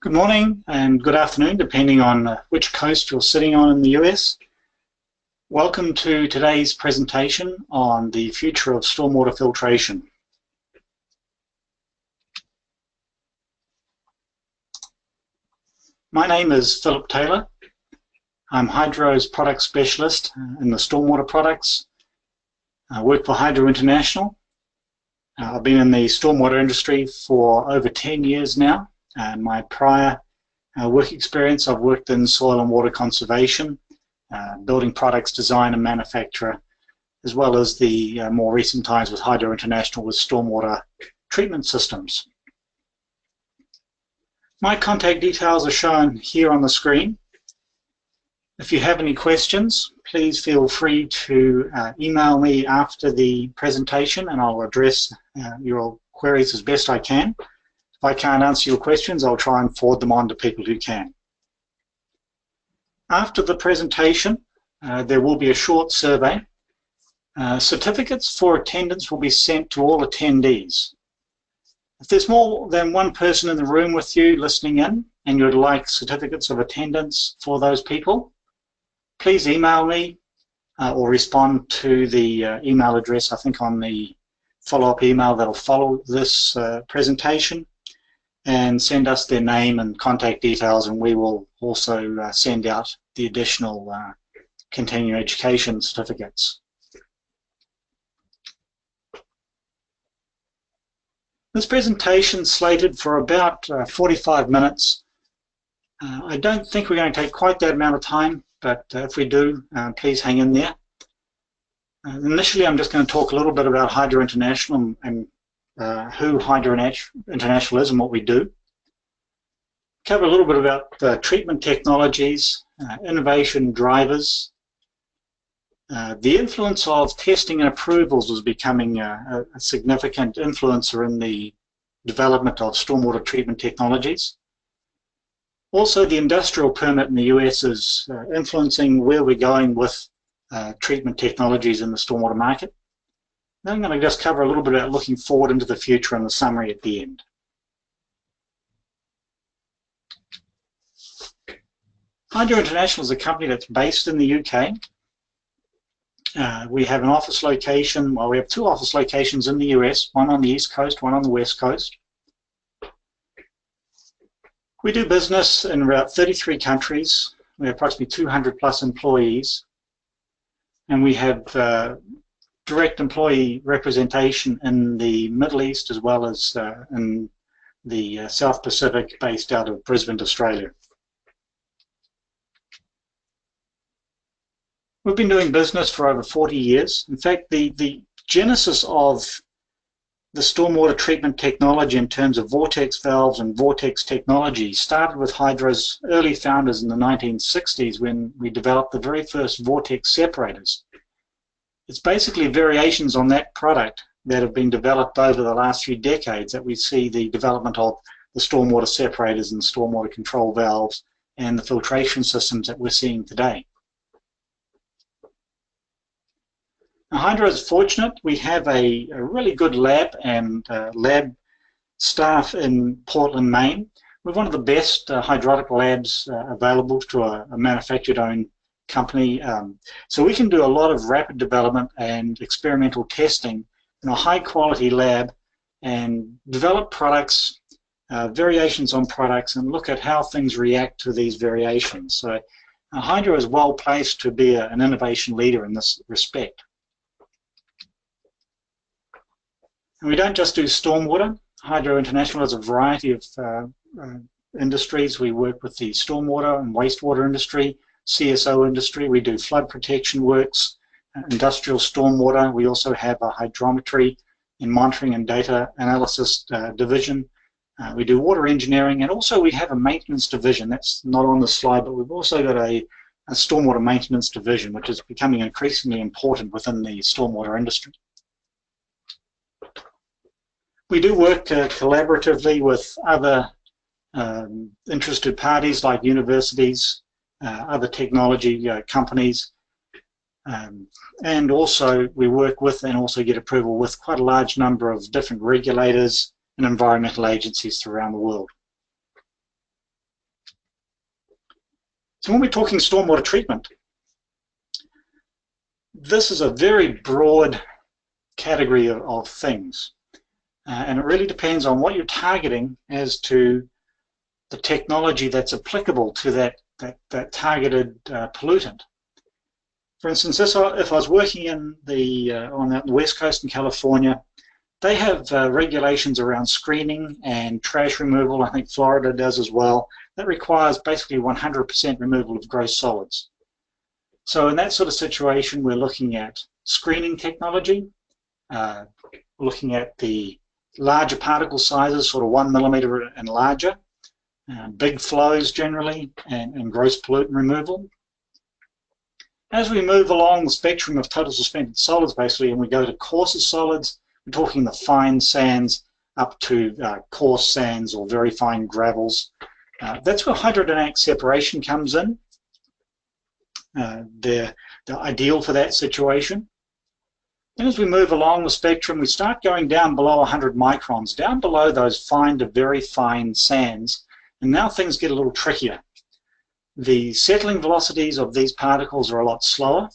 Good morning and good afternoon, depending on which coast you're sitting on in the US. Welcome to today's presentation on the future of stormwater filtration. My name is Philip Taylor. I'm Hydro's product specialist in the stormwater products. I work for Hydro International. I've been in the stormwater industry for over 10 years now. My prior work experience, I've worked in soil and water conservation, building products design and manufacture, as well as the more recent times with Hydro International with stormwater treatment systems. My contact details are shown here on the screen. If you have any questions, please feel free to email me after the presentation and I'll address your queries as best I can. If I can't answer your questions, I'll try and forward them on to people who can. After the presentation, there will be a short survey. Certificates for attendance will be sent to all attendees. If there's more than one person in the room with you listening in and you'd like certificates of attendance for those people, please email me or respond to the email address, I think, on the follow-up email that'll follow this presentation, and send us their name and contact details, and we will also send out the additional continuing education certificates. This presentation is slated for about 45 minutes. I don't think we're going to take quite that amount of time, but if we do, please hang in there. Initially, I'm just going to talk a little bit about Hydro International and who Hydro International is and what we do. Cover a little bit about treatment technologies, innovation drivers. The influence of testing and approvals is becoming a significant influencer in the development of stormwater treatment technologies. Also, the industrial permit in the US is influencing where we're going with treatment technologies in the stormwater market. Then I'm going to just cover a little bit about looking forward into the future and the summary at the end. Hydro International is a company that's based in the UK. We have an office location, well, we have two office locations in the US, one on the East Coast, one on the West Coast. We do business in about 33 countries. We have approximately 200 plus employees. And we have direct employee representation in the Middle East as well as in the South Pacific, based out of Brisbane, Australia. We've been doing business for over 40 years. In fact, the genesis of the stormwater treatment technology in terms of vortex valves and vortex technology started with Hydro's early founders in the 1960s when we developed the very first vortex separators. It's basically variations on that product that have been developed over the last few decades that we see the development of the stormwater separators and stormwater control valves and the filtration systems that we're seeing today. Now, Hydro is fortunate. We have a really good lab and lab staff in Portland, Maine. We're one of the best hydraulic labs available to a manufactured-owned company. So we can do a lot of rapid development and experimental testing in a high-quality lab and develop products, variations on products, and look at how things react to these variations. So Hydro is well placed to be an innovation leader in this respect. And we don't just do stormwater. Hydro International has a variety of industries. We work with the stormwater and wastewater industry, CSO industry. We do flood protection works, industrial stormwater. We also have a hydrometry and monitoring and data analysis division. We do water engineering, and also we have a maintenance division. That's not on the slide, but we've also got a stormwater maintenance division, which is becoming increasingly important within the stormwater industry. We do work collaboratively with other interested parties like universities, other technology companies, and also we work with and also get approval with quite a large number of different regulators and environmental agencies around the world. So when we're talking stormwater treatment, this is a very broad category of things. And it really depends on what you're targeting as to the technology that's applicable to that targeted pollutant. For instance, if I was working in on the west coast in California, they have regulations around screening and trash removal. I think Florida does as well. That requires basically 100% removal of gross solids. So in that sort of situation, we're looking at screening technology, looking at the larger particle sizes, sort of 1 millimeter and larger, big flows generally, and gross pollutant removal. As we move along the spectrum of total suspended solids, basically, and we go to coarser solids, we're talking the fine sands up to coarse sands or very fine gravels. That's where hydrodynamic separation comes in. They're ideal for that situation. Then as we move along the spectrum, we start going down below 100 microns, down below those fine to very fine sands, and now things get a little trickier. The settling velocities of these particles are a lot slower.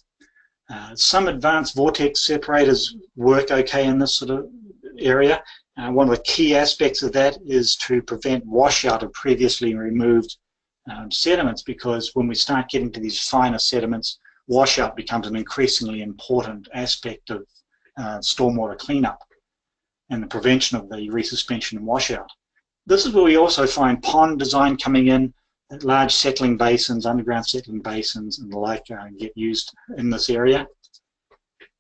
Some advanced vortex separators work okay in this sort of area. One of the key aspects of that is to prevent washout of previously removed sediments, because when we start getting to these finer sediments, washout becomes an increasingly important aspect of stormwater cleanup and the prevention of the resuspension and washout. This is where we also find pond design coming in. Large settling basins, underground settling basins and the like get used in this area.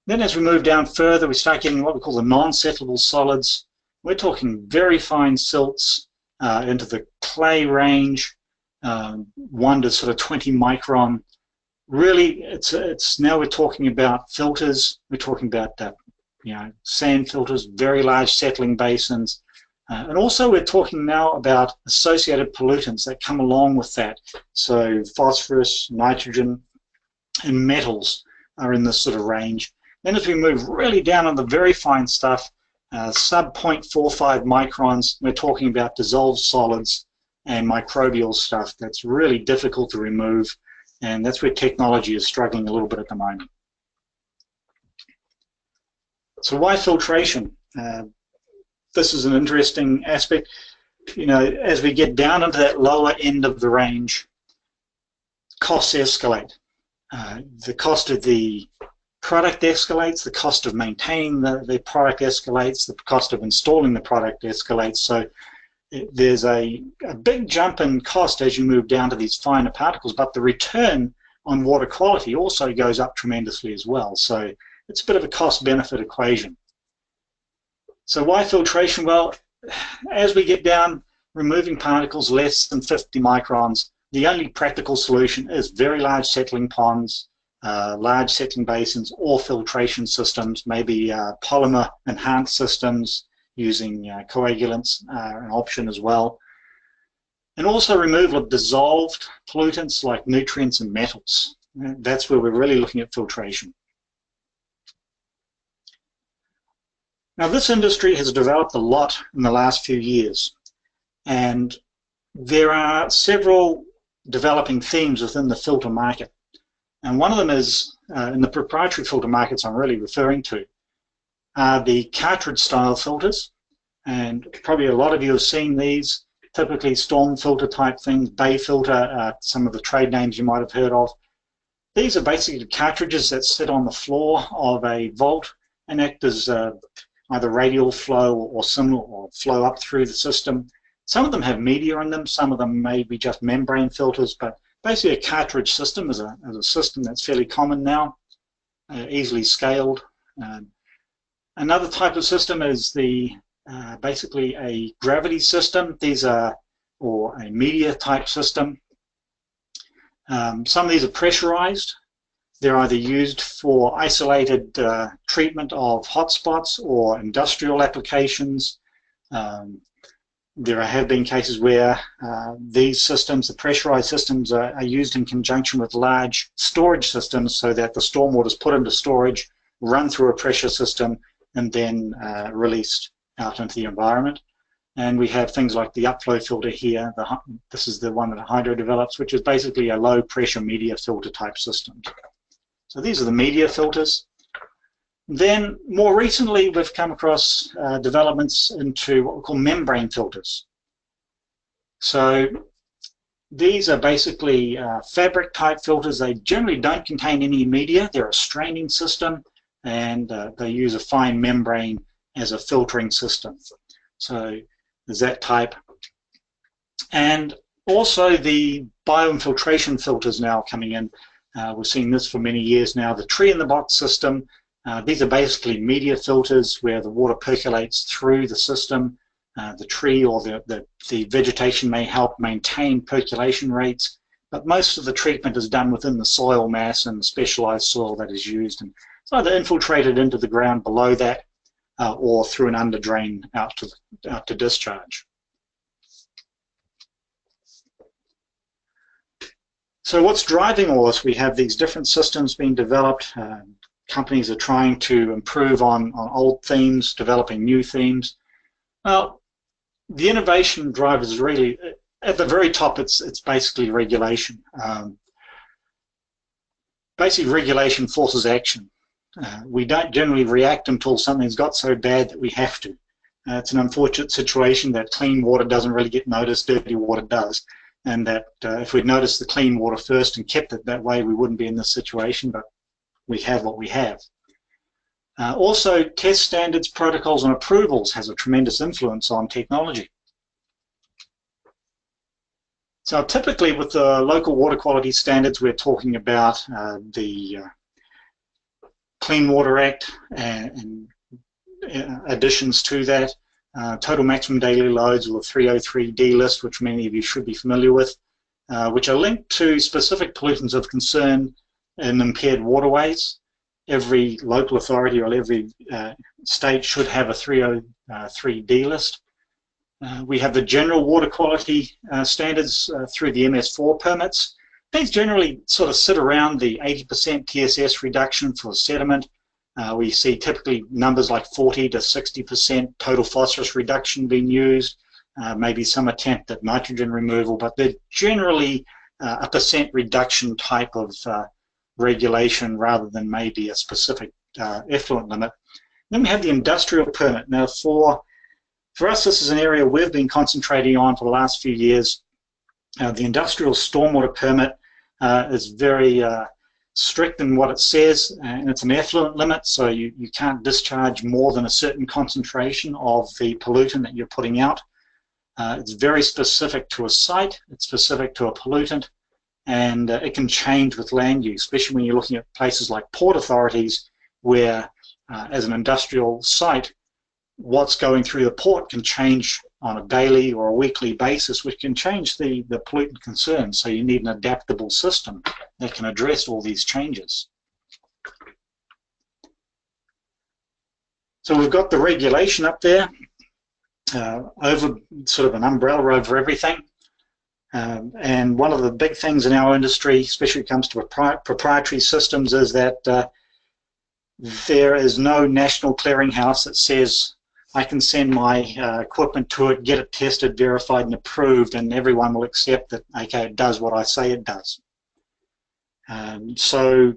Then as we move down further, we start getting what we call the non-settleable solids. We're talking very fine silts into the clay range, 1 to sort of 20 micron. Really, it's now we're talking about filters. We're talking about sand filters, very large settling basins. And also we're talking now about associated pollutants that come along with that. So phosphorus, nitrogen, and metals are in this sort of range. Then as we move really down on the very fine stuff, sub 0.45 microns, we're talking about dissolved solids and microbial stuff that's really difficult to remove, and that's where technology is struggling a little bit at the moment. So why filtration? This is an interesting aspect. As we get down into that lower end of the range, costs escalate. The cost of the product escalates, the cost of maintaining the product escalates, the cost of installing the product escalates. So there's a big jump in cost as you move down to these finer particles, but the return on water quality also goes up tremendously as well. So it's a bit of a cost-benefit equation. So why filtration? Well, as we get down, removing particles less than 50 microns, the only practical solution is very large settling ponds, large settling basins, or filtration systems, maybe polymer enhanced systems using coagulants, an option as well. And also removal of dissolved pollutants like nutrients and metals. That's where we're really looking at filtration. Now, this industry has developed a lot in the last few years, and there are several developing themes within the filter market. And one of them is, in the proprietary filter markets I'm really referring to, are the cartridge-style filters. And probably a lot of you have seen these, typically storm filter type things, bay filter, some of the trade names you might have heard of. These are basically cartridges that sit on the floor of a vault and act as either radial flow or similar, or flow up through the system. Some of them have media in them, some of them may be just membrane filters, but basically a cartridge system is a system that's fairly common now, easily scaled. Another type of system is basically a gravity system. These are, or a media type system. Some of these are pressurized. They're either used for isolated treatment of hotspots or industrial applications. There have been cases where these systems, the pressurized systems, are used in conjunction with large storage systems so that the stormwater is put into storage, run through a pressure system, and then released out into the environment. And we have things like the Up-Flo filter here. This is the one that Hydro develops, which is basically a low pressure media filter type system. So these are the media filters. Then more recently, we've come across developments into what we call membrane filters. So these are basically fabric type filters. They generally don't contain any media. They're a straining system, and they use a fine membrane as a filtering system. So there's that type. And also the bioinfiltration filters now coming in. We've seen this for many years now. The tree-in-the-box system, these are basically media filters where the water percolates through the system. The tree or the vegetation may help maintain percolation rates, but most of the treatment is done within the soil mass and the specialized soil that is used. And it's either infiltrated into the ground below that or through an under drain out to discharge. So what's driving all this? We have these different systems being developed. Companies are trying to improve on old themes, developing new themes. Well, the innovation drive is really, at the very top, it's basically regulation. Basically, regulation forces action. We don't generally react until something's got so bad that we have to. It's an unfortunate situation that clean water doesn't really get noticed, dirty water does. And that if we'd noticed the clean water first and kept it that way, we wouldn't be in this situation, but we have what we have. Also, test standards, protocols, and approvals has a tremendous influence on technology. So typically with the local water quality standards, we're talking about the Clean Water Act and additions to that, total maximum daily loads, or the 303D list, which many of you should be familiar with, which are linked to specific pollutants of concern in impaired waterways. Every local authority or every state should have a 303D list. We have the general water quality standards through the MS4 permits. These generally sort of sit around the 80% TSS reduction for sediment. We see typically numbers like 40 to 60% total phosphorus reduction being used, maybe some attempt at nitrogen removal, but they're generally a percent reduction type of regulation rather than maybe a specific effluent limit. Then we have the industrial permit. Now for us, this is an area we've been concentrating on for the last few years. The industrial stormwater permit is very strict in what it says, and it's an effluent limit, so you can't discharge more than a certain concentration of the pollutant that you're putting out. It's very specific to a site, it's specific to a pollutant, and it can change with land use, especially when you're looking at places like port authorities where, as an industrial site, what's going through the port can change on a daily or a weekly basis, which can change the pollutant concerns. So you need an adaptable system that can address all these changes. So we've got the regulation up there, over sort of an umbrella over everything. And one of the big things in our industry, especially when it comes to proprietary systems, is that there is no national clearinghouse that says I can send my equipment to it, get it tested, verified, and approved, and everyone will accept that, okay, it does what I say it does. So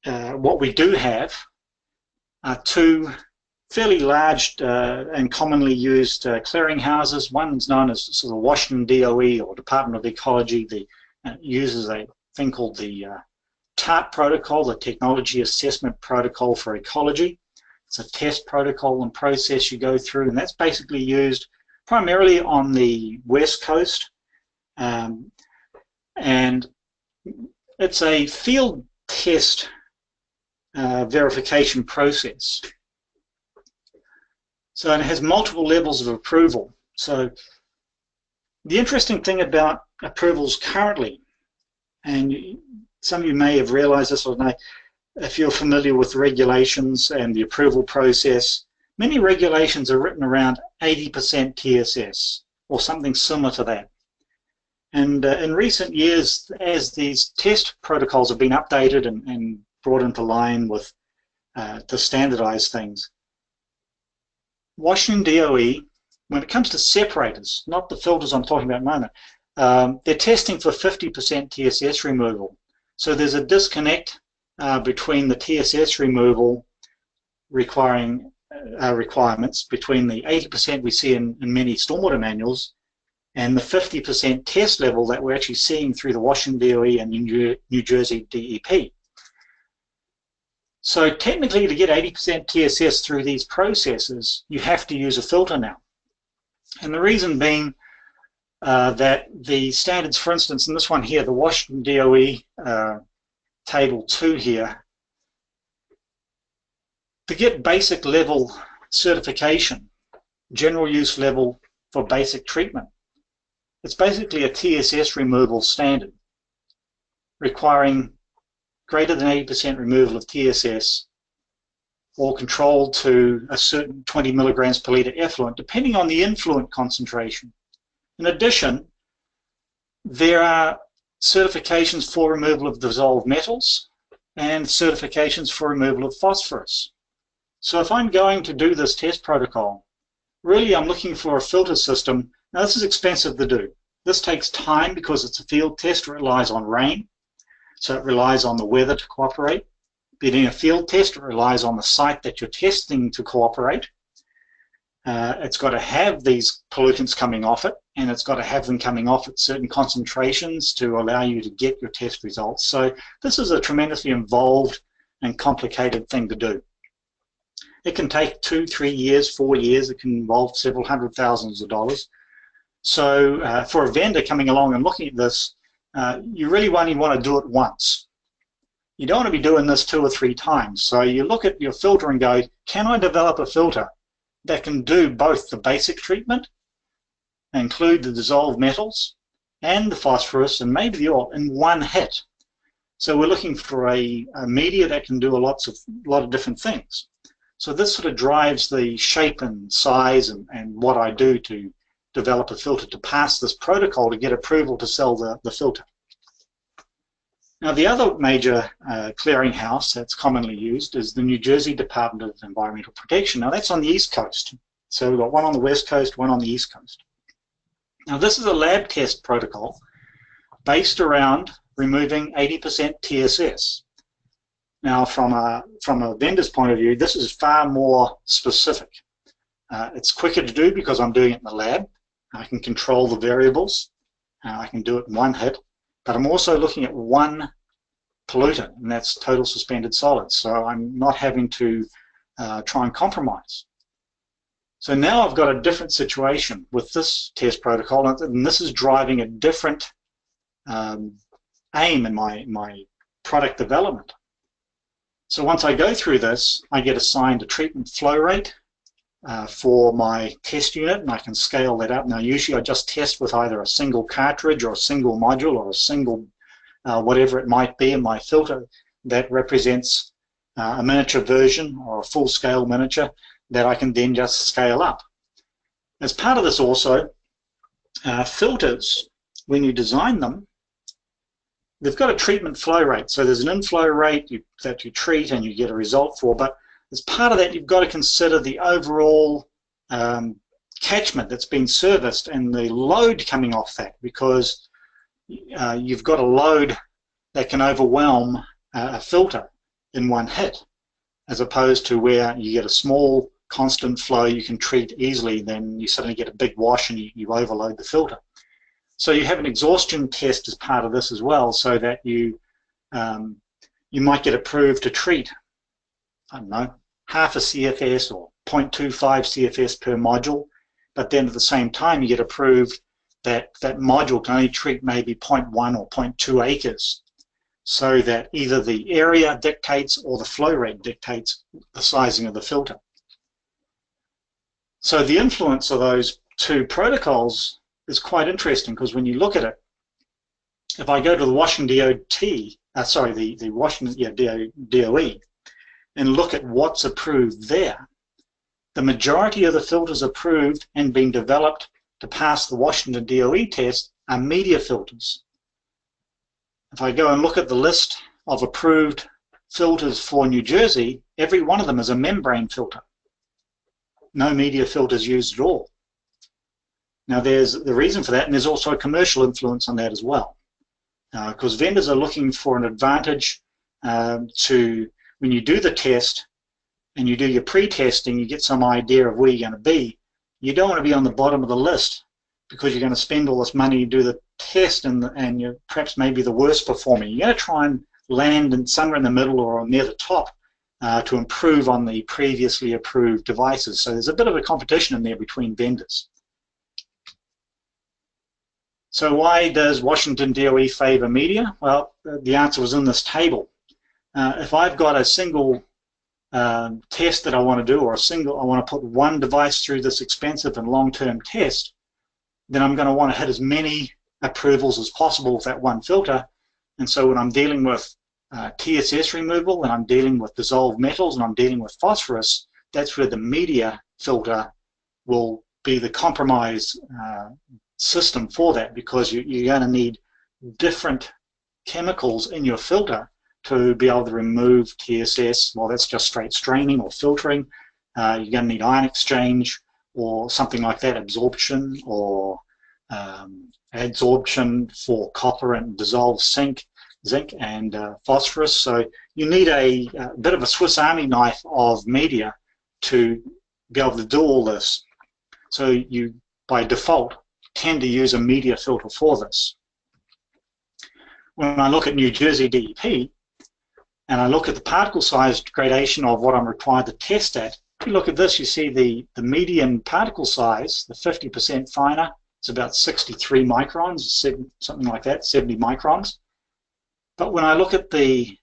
what we do have are two fairly large and commonly used clearinghouses. One's known as sort of Washington DOE, or Department of Ecology. Uses a thing called the TARP protocol, the Technology Assessment Protocol for Ecology. It's a test protocol and process you go through, and that's basically used primarily on the West Coast. And it's a field test verification process. So it has multiple levels of approval. So the interesting thing about approvals currently, and some of you may have realized this or not, if you're familiar with regulations and the approval process, many regulations are written around 80% TSS or something similar to that. And in recent years, as these test protocols have been updated and brought into line with to standardize things, Washington DOE when it comes to separators, not the filters I'm talking about at the moment, they're testing for 50% TSS removal. So there's a disconnect between the TSS removal requirements between the 80% we see in many stormwater manuals and the 50% test level that we're actually seeing through the Washington DOE and New Jersey DEP. So technically, to get 80% TSS through these processes, you have to use a filter now. And the reason being that the standards, for instance, in this one here, the Washington DOE Table 2 here, to get basic level certification, general use level for basic treatment, it's basically a TSS removal standard requiring greater than 80% removal of TSS or controlled to a certain 20 milligrams per litre effluent, depending on the influent concentration. In addition, there are certifications for removal of dissolved metals and certifications for removal of phosphorus. So if I'm going to do this test protocol, really I'm looking for a filter system. Now this is expensive to do. This takes time because it's a field test. It relies on rain, so it relies on the weather to cooperate. Being a field test, it relies on the site that you're testing to cooperate. It's got to have these pollutants coming off it, and it's got to have them coming off at certain concentrations to allow you to get your test results. So this is a tremendously involved and complicated thing to do. It can take 2, 3 years, 4 years. It can involve several $100,000s of dollars. So for a vendor coming along and looking at this, you really only want to do it once. You don't want to be doing this 2 or 3 times. So you look at your filter and go, can I develop a filter that can do both the basic treatment, include the dissolved metals and the phosphorus and maybe the oil in one hit? So we're looking for a media that can do a lot of different things. So this sort of drives the shape and size and what I do to develop a filter to pass this protocol to get approval to sell the filter. Now the other major clearinghouse that's commonly used is the New Jersey Department of Environmental Protection. Now that's on the East Coast. So we've got one on the West Coast, one on the East Coast. Now this is a lab test protocol based around removing 80% TSS. Now from a vendor's point of view, this is far more specific. It's quicker to do because I'm doing it in the lab. I can control the variables. I can do it in one hit. But I'm also looking at one pollutant, and that's total suspended solids. So I'm not having to try and compromise. So now I've got a different situation with this test protocol, and this is driving a different aim in my product development. So once I go through this, I get assigned a treatment flow rate for my test unit, and I can scale that up. Now usually I just test with either a single cartridge or a single module or a single whatever it might be in my filter that represents a miniature version or a full-scale miniature that I can then just scale up. As part of this also, filters, when you design them, they've got a treatment flow rate. So there's an inflow rate that you treat and you get a result for, but as part of that, you've got to consider the overall catchment that's been serviced and the load coming off that, because you've got a load that can overwhelm a filter in one hit, as opposed to where you get a small constant flow you can treat easily, then you suddenly get a big wash and you overload the filter. So you have an exhaustion test as part of this as well, so that you might get approved to treat, I don't know, half a CFS or 0.25 CFS per module, but then at the same time you get approved that that module can only treat maybe 0.1 or 0.2 acres, so that either the area dictates or the flow rate dictates the sizing of the filter. So the influence of those two protocols is quite interesting, because when you look at it, if I go to the Washington the Washington DOE and look at what's approved there, the majority of the filters approved and being developed to pass the Washington DOE test are media filters. If I go and look at the list of approved filters for New Jersey, every one of them is a membrane filter. No media filters used at all. Now there's the reason for that, and there's also a commercial influence on that as well, because vendors are looking for an advantage to, when you do the test and you do your pre-testing, you get some idea of where you're going to be. You don't want to be on the bottom of the list because you're going to spend all this money to do the test, and you're perhaps maybe the worst performing. You're going to try and land in somewhere in the middle or near the top to improve on the previously approved devices. So there's a bit of a competition in there between vendors. So why does Washington DOE favor media? Well, the answer was in this table. If I've got a single test that I want to do, or I want to put one device through this expensive and long-term test, then I'm going to want to hit as many approvals as possible with that one filter. And so when I'm dealing with TSS removal, and I'm dealing with dissolved metals, and I'm dealing with phosphorus, that's where the media filter will be the compromise system for that, because you're going to need different chemicals in your filter to be able to remove TSS. Well, that's just straight straining or filtering. You're going to need ion exchange or something like that, absorption or adsorption for copper and dissolved zinc and phosphorus. So you need a bit of a Swiss Army knife of media to be able to do all this. So you, by default, tend to use a media filter for this. When I look at New Jersey DEP, and I look at the particle size gradation of what I'm required to test at, if you look at this, you see the median particle size, the 50% finer, it's about 63 microns, something like that, 70 microns. But when I look at the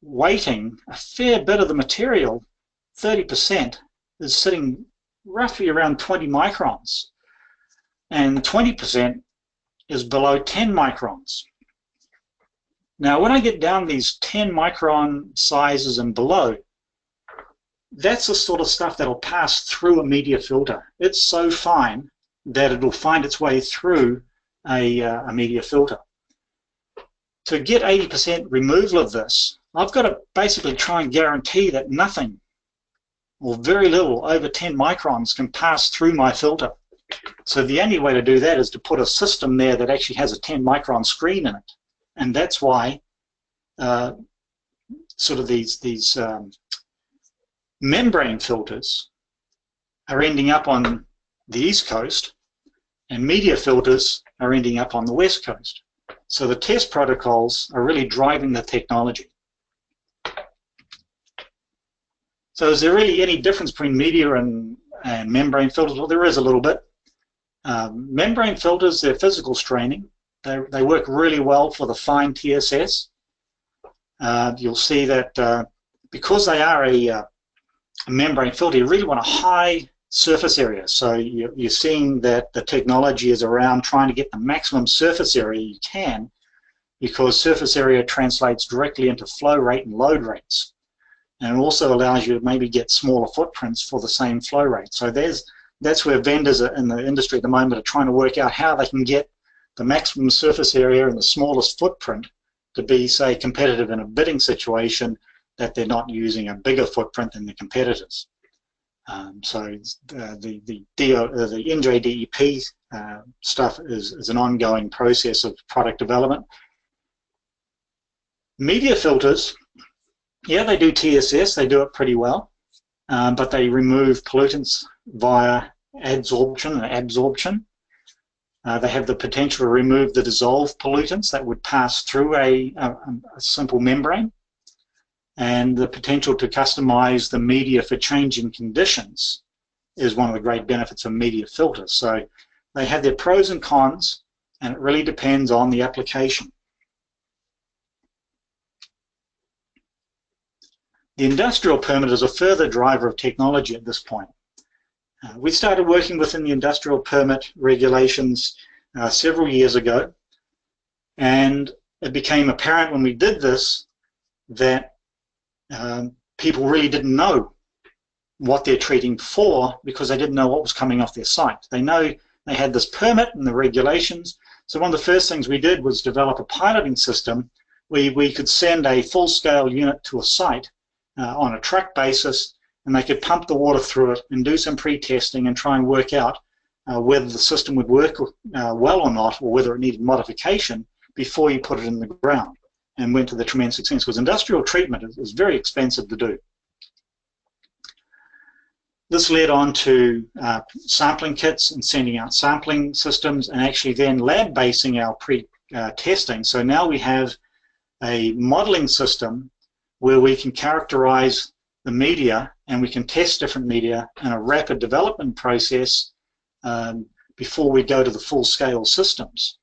weighting, a fair bit of the material, 30%, is sitting roughly around 20 microns. And 20% is below 10 microns. Now, when I get down these 10 micron sizes and below, that's the sort of stuff that'll pass through a media filter. It's so fine that it'll find its way through a media filter. To get 80% removal of this, I've got to basically try and guarantee that nothing or very little over 10 microns can pass through my filter. So the only way to do that is to put a system there that actually has a 10 micron screen in it. And that's why sort of these membrane filters are ending up on the East Coast, and media filters are ending up on the West Coast. So the test protocols are really driving the technology. So is there really any difference between media and membrane filters? Well, there is a little bit. Membrane filters, they're physical straining. They work really well for the fine TSS. You'll see that because they are a membrane filter, you really want a high surface area. So you're seeing that the technology is around trying to get the maximum surface area you can, because surface area translates directly into flow rate and load rates. And it also allows you to maybe get smaller footprints for the same flow rate. So that's where vendors in the industry at the moment are trying to work out how they can get the maximum surface area and the smallest footprint to be, say, competitive in a bidding situation, that they're not using a bigger footprint than the competitors. So the NJDEP stuff is an ongoing process of product development. Media filters, yeah, they do TSS, they do it pretty well, but they remove pollutants via adsorption and absorption. They have the potential to remove the dissolved pollutants that would pass through a simple membrane, and the potential to customize the media for changing conditions is one of the great benefits of media filters. So they have their pros and cons, and it really depends on the application. The industrial permit is a further driver of technology at this point. We started working within the industrial permit regulations several years ago, and it became apparent when we did this that people really didn't know what they're treating for, because they didn't know what was coming off their site. They know they had this permit and the regulations, so one of the first things we did was develop a piloting system where we could send a full-scale unit to a site on a truck basis, and they could pump the water through it and do some pre-testing and try and work out whether the system would work well or not, or whether it needed modification before you put it in the ground, and went to the tremendous expense, because industrial treatment is very expensive to do. This led on to sampling kits and sending out sampling systems, and actually then lab basing our pre-testing. So now we have a modeling system where we can characterize the media, and we can test different media in a rapid development process before we go to the full-scale systems.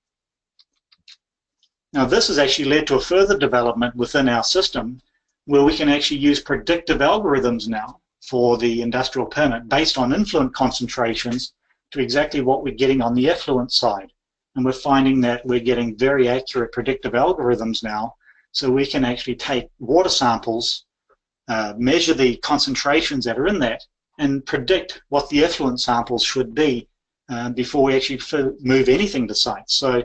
Now this has actually led to a further development within our system where we can actually use predictive algorithms now for the industrial permit based on influent concentrations to exactly what we're getting on the effluent side. And we're finding that we're getting very accurate predictive algorithms now, so we can actually take water samples, measure the concentrations that are in that, and predict what the effluent samples should be before we actually move anything to site. So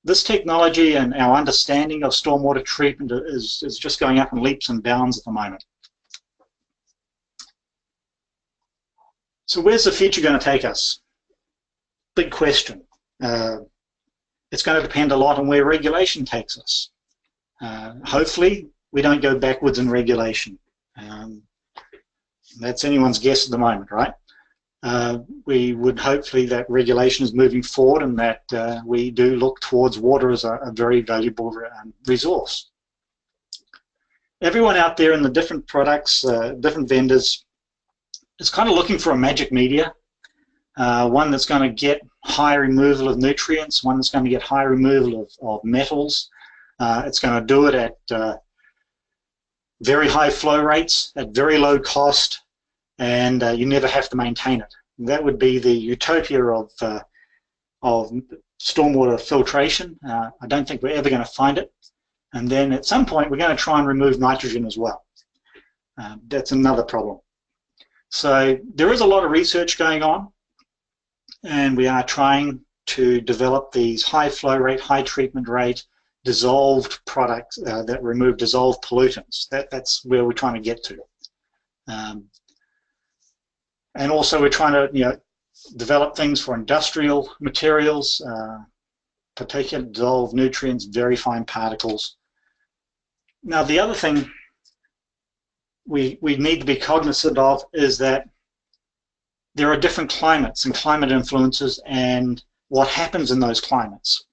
this technology and our understanding of stormwater treatment is just going up in leaps and bounds at the moment. So where's the future going to take us? Big question. It's going to depend a lot on where regulation takes us. Hopefully we don't go backwards in regulation. That's anyone's guess at the moment, right? We would hopefully that regulation is moving forward, and that we do look towards water as a very valuable resource. Everyone out there in the different products, different vendors, is kind of looking for a magic media, one that's going to get high removal of nutrients, one that's going to get high removal of metals. It's going to do it at very high flow rates, at very low cost, and you never have to maintain it. That would be the utopia of stormwater filtration. I don't think we're ever going to find it. And then at some point we're going to try and remove nitrogen as well. That's another problem. So there is a lot of research going on, and we are trying to develop these high flow rate, high treatment rate, dissolved products that remove dissolved pollutants. That's where we're trying to get to. And also we're trying to develop things for industrial materials, particular dissolved nutrients, very fine particles. Now the other thing we need to be cognizant of is that there are different climates and climate influences and what happens in those climates.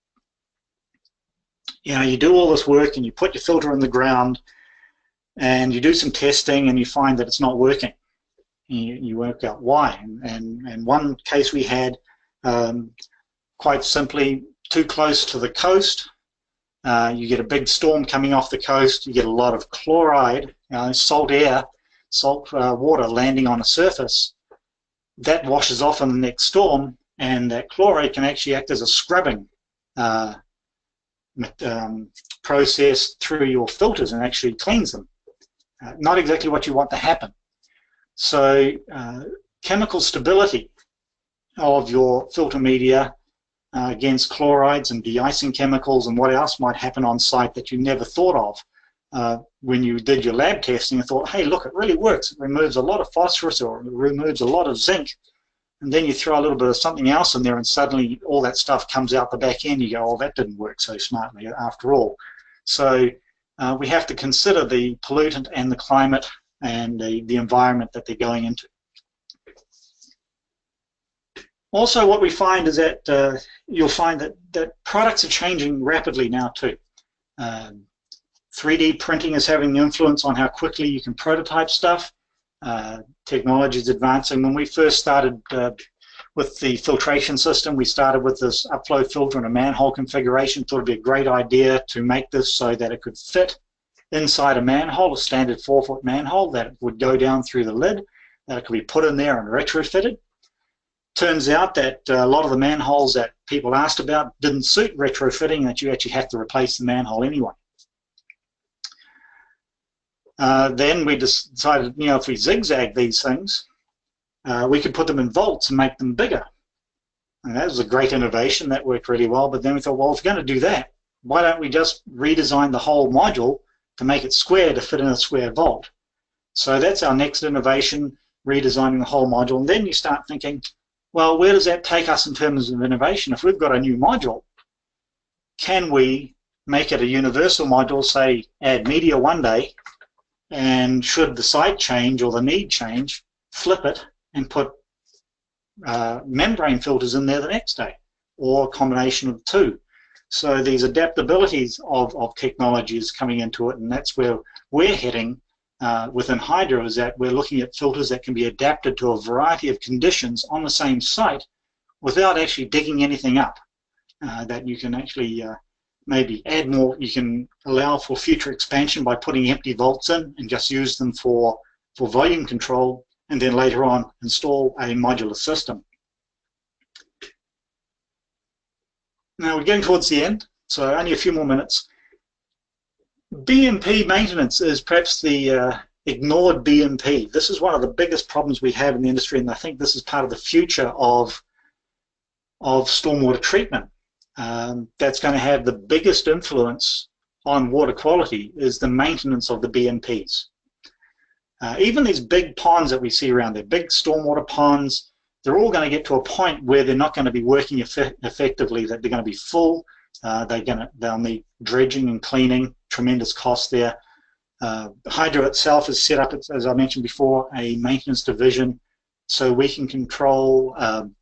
You do all this work and you put your filter in the ground and you do some testing and you find that it's not working. You work out why. And one case we had, quite simply, too close to the coast. You get a big storm coming off the coast, you get a lot of chloride, salt air, salt water landing on a surface. That washes off in the next storm, and that chloride can actually act as a scrubbing process through your filters and actually cleans them. Not exactly what you want to happen. So chemical stability of your filter media against chlorides and de-icing chemicals and what else might happen on site that you never thought of when you did your lab testing and thought, hey, look, it really works. It removes a lot of phosphorus or it removes a lot of zinc. And then you throw a little bit of something else in there and suddenly all that stuff comes out the back end. You go, oh, that didn't work so smartly after all. So we have to consider the pollutant and the climate and the environment that they're going into. Also, what we find is that you'll find that products are changing rapidly now too. 3D printing is having an influence on how quickly you can prototype stuff. Technology is advancing. When we first started with the filtration system, we started with this Up-Flo filter in a manhole configuration. Thought it'd be a great idea to make this so that it could fit inside a manhole, a standard 4-foot manhole, that it would go down through the lid, that it could be put in there and retrofitted. Turns out that a lot of the manholes that people asked about didn't suit retrofitting, that you actually have to replace the manhole anyway. Then we decided, if we zigzag these things, we could put them in volts and make them bigger. And that was a great innovation. That worked really well. But then we thought, well, if we're going to do that, why don't we just redesign the whole module to make it square to fit in a square volt? So that's our next innovation, redesigning the whole module. And then you start thinking, Well, where does that take us in terms of innovation? If we've got a new module, can we make it a universal module, say add media one day, and should the site change or the need change, flip it and put membrane filters in there the next day, or a combination of the two. So these adaptabilities of technology is coming into it, and that's where we're heading within Hydro, is that we're looking at filters that can be adapted to a variety of conditions on the same site without actually digging anything up. That you can actually maybe add more, you can allow for future expansion by putting empty vaults in and just use them for volume control, and then later on install a modular system. Now we're getting towards the end, so only a few more minutes. BMP maintenance is perhaps the ignored BMP. This is one of the biggest problems we have in the industry, and I think this is part of the future of stormwater treatment. That's going to have the biggest influence on water quality is the maintenance of the BMPs. Even these big ponds that we see around there, big stormwater ponds, they're all going to get to a point where they're not going to be working effectively, that they're going to be full. They'll need dredging and cleaning, tremendous cost there. Hydro itself is set up, as I mentioned before, a maintenance division, so we can control, well,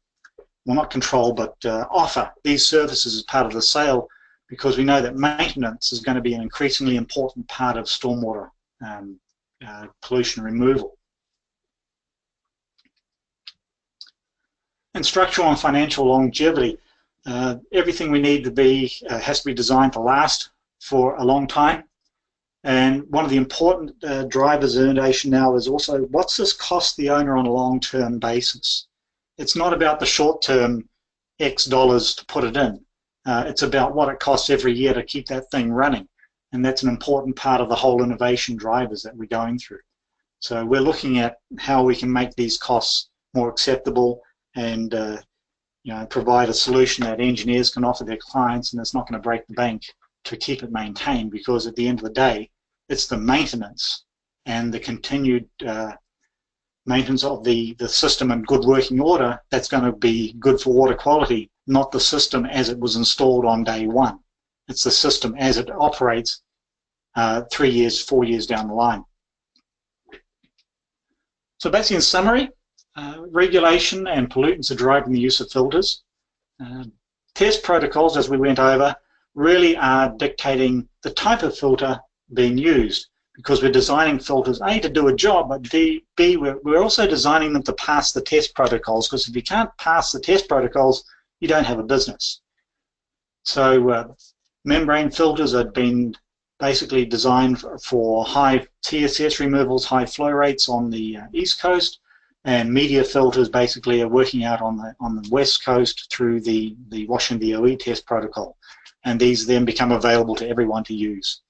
not control, but offer these services as part of the sale, because we know that maintenance is going to be an increasingly important part of stormwater pollution removal. And structural and financial longevity. Everything we need to be has to be designed to last for a long time. And one of the important drivers of innovation now is also, what's this cost the owner on a long-term basis? It's not about the short-term X dollars to put it in. It's about what it costs every year to keep that thing running. And that's an important part of the whole innovation drivers that we're going through. So we're looking at how we can make these costs more acceptable and provide a solution that engineers can offer their clients, and it's not going to break the bank to keep it maintained, because at the end of the day, it's the maintenance and the continued maintenance of the system in good working order that's going to be good for water quality, not the system as it was installed on day one. It's the system as it operates 3 years, 4 years down the line. So basically, in summary, regulation and pollutants are driving the use of filters. Test protocols, as we went over, really are dictating the type of filter being used, because we're designing filters, A, to do a job, but B, we're also designing them to pass the test protocols, because if you can't pass the test protocols, you don't have a business. So membrane filters have been basically designed for high TSS removals, high flow rates on the East Coast, and media filters basically are working out on the West Coast through the Washington DOE test protocol. And these then become available to everyone to use.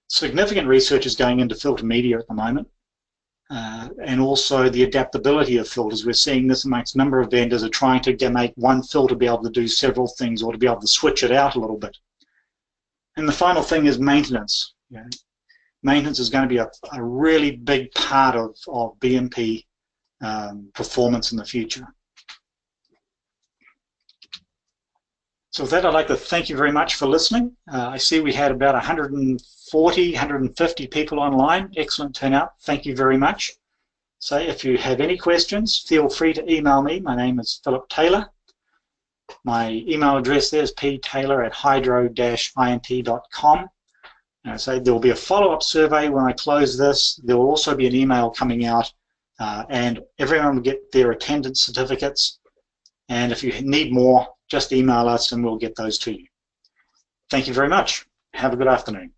Significant research is going into filter media at the moment, and also the adaptability of filters. We're seeing this amongst a number of vendors are trying to make one filter be able to do several things, or to be able to switch it out a little bit. And the final thing is maintenance. Maintenance is going to be a really big part of BMP performance in the future. So with that, I'd like to thank you very much for listening. I see we had about 140, 150 people online. Excellent turnout. Thank you very much. So if you have any questions, feel free to email me. My name is Philip Taylor. My email address there is ptaylor@hydro-int.com. So there will be a follow-up survey when I close this. There will also be an email coming out, and everyone will get their attendance certificates. And if you need more, just email us and we'll get those to you. Thank you very much. Have a good afternoon.